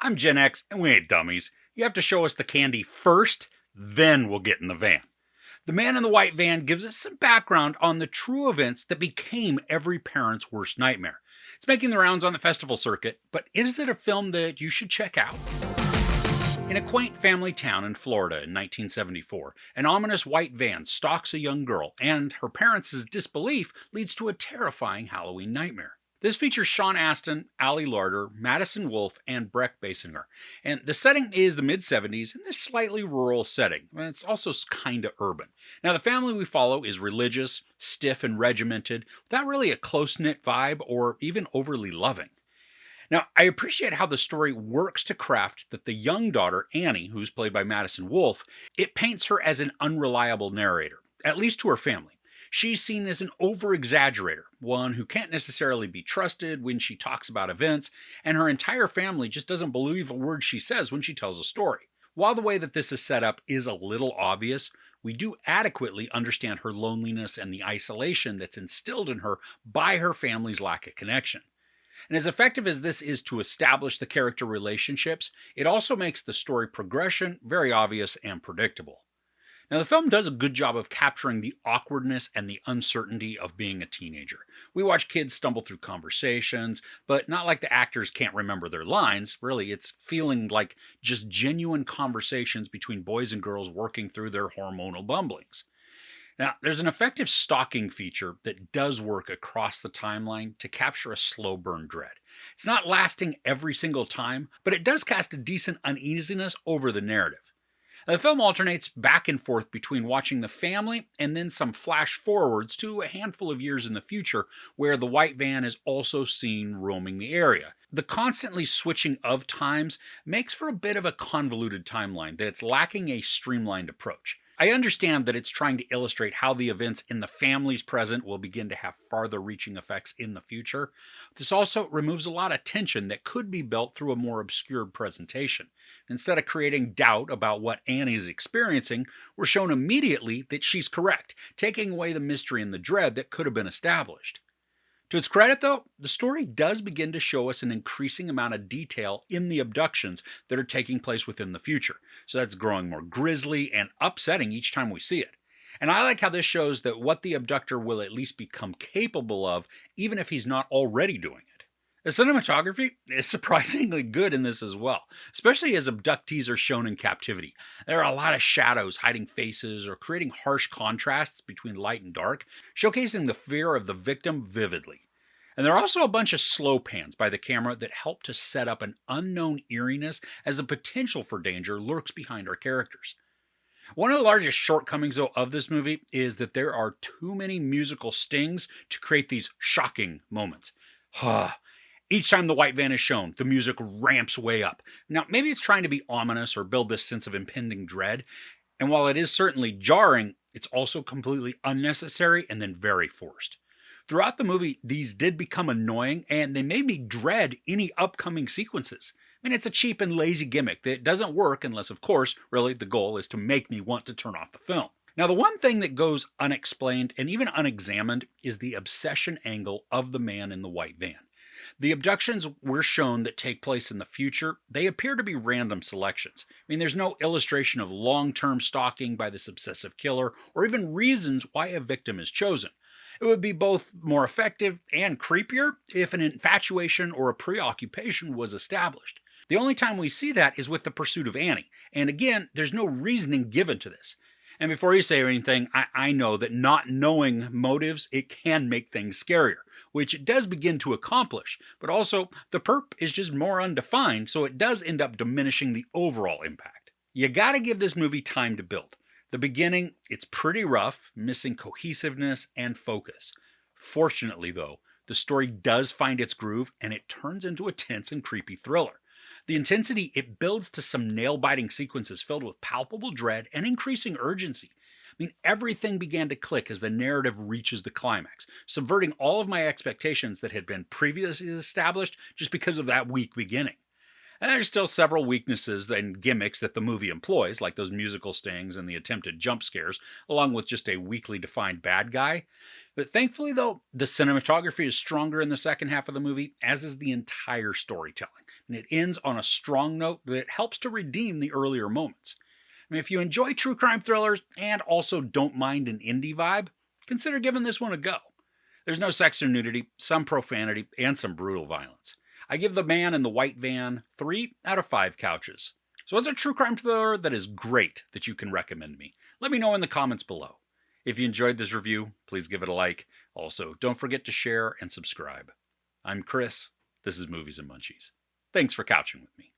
I'm Gen X, and we ain't dummies. You have to show us the candy first, then we'll get in the van. The Man in the White Van gives us some background on the true events that became every parent's worst nightmare. It's making the rounds on the festival circuit, but is it a film that you should check out? In a quaint family town in Florida in 1974, an ominous white van stalks a young girl, and her parents' disbelief leads to a terrifying Halloween nightmare. This features Sean Astin, Larter, Madison Wolfe, and Brec Bassinger. And the setting is the mid-70s in this slightly rural setting. It's also kind of urban. Now, the family we follow is religious, stiff, and regimented, without really a close-knit vibe or even overly loving. Now, I appreciate how the story works to craft that the young daughter, Annie, who's played by Madison Wolfe, it paints her as an unreliable narrator, at least to her family. She's seen as an over-exaggerator, one who can't necessarily be trusted when she talks about events, and her entire family just doesn't believe a word she says when she tells a story. While the way that this is set up is a little obvious, we do adequately understand her loneliness and the isolation that's instilled in her by her family's lack of connection. And as effective as this is to establish the character relationships, it also makes the story progression very obvious and predictable. Now, the film does a good job of capturing the awkwardness and the uncertainty of being a teenager. We watch kids stumble through conversations, but not like the actors can't remember their lines. Really, it's feeling like just genuine conversations between boys and girls working through their hormonal bumblings. Now, there's an effective stalking feature that does work across the timeline to capture a slow burn dread. It's not lasting every single time, but it does cast a decent uneasiness over the narrative. The film alternates back and forth between watching the family and then some flash forwards to a handful of years in the future where the white van is also seen roaming the area. The constantly switching of times makes for a bit of a convoluted timeline that's lacking a streamlined approach. I understand that it's trying to illustrate how the events in the family's present will begin to have farther reaching effects in the future. This also removes a lot of tension that could be built through a more obscured presentation. Instead of creating doubt about what Annie is experiencing, we're shown immediately that she's correct, taking away the mystery and the dread that could have been established. To its credit, though, the story does begin to show us an increasing amount of detail in the abductions that are taking place within the future. So that's growing more grisly and upsetting each time we see it. And I like how this shows that what the abductor will at least become capable of, even if he's not already doing it. The cinematography is surprisingly good in this as well, especially as abductees are shown in captivity. There are a lot of shadows hiding faces or creating harsh contrasts between light and dark, showcasing the fear of the victim vividly. And there are also a bunch of slow pans by the camera that help to set up an unknown eeriness as the potential for danger lurks behind our characters. One of the largest shortcomings, though, of this movie is that there are too many musical stings to create these shocking moments. Each time the white van is shown, the music ramps way up. Now, maybe it's trying to be ominous or build this sense of impending dread, and while it is certainly jarring, it's also completely unnecessary and then very forced. Throughout the movie, these did become annoying, and they made me dread any upcoming sequences. I mean, it's a cheap and lazy gimmick that doesn't work unless, of course, really the goal is to make me want to turn off the film. Now, the one thing that goes unexplained and even unexamined is the obsession angle of the man in the white van. The abductions we're shown that take place in the future, they appear to be random selections. I mean, there's no illustration of long-term stalking by this obsessive killer or even reasons why a victim is chosen. It would be both more effective and creepier if an infatuation or a preoccupation was established. The only time we see that is with the pursuit of Annie, and again, there's no reasoning given to this. And before you say anything, I know that not knowing motives, it can make things scarier, which it does begin to accomplish, but also the perp is just more undefined, so it does end up diminishing the overall impact. You gotta give this movie time to build. The beginning, it's pretty rough, missing cohesiveness and focus. Fortunately, though, the story does find its groove and it turns into a tense and creepy thriller. The intensity, it builds to some nail-biting sequences filled with palpable dread and increasing urgency. I mean, everything began to click as the narrative reaches the climax, subverting all of my expectations that had been previously established just because of that weak beginning. And there's still several weaknesses and gimmicks that the movie employs, like those musical stings and the attempted jump scares, along with just a weakly defined bad guy. But thankfully, though, the cinematography is stronger in the second half of the movie, as is the entire storytelling. and it ends on a strong note that helps to redeem the earlier moments. I mean, if you enjoy true crime thrillers and also don't mind an indie vibe, consider giving this one a go. There's no sex or nudity, some profanity, and some brutal violence. I give The Man in the White Van 3 out of 5 couches. So what's a true crime thriller that is great that you can recommend me? Let me know in the comments below. If you enjoyed this review, please give it a like. Also, don't forget to share and subscribe. I'm Chris. This is Movies and Munchies. Thanks for couching with me.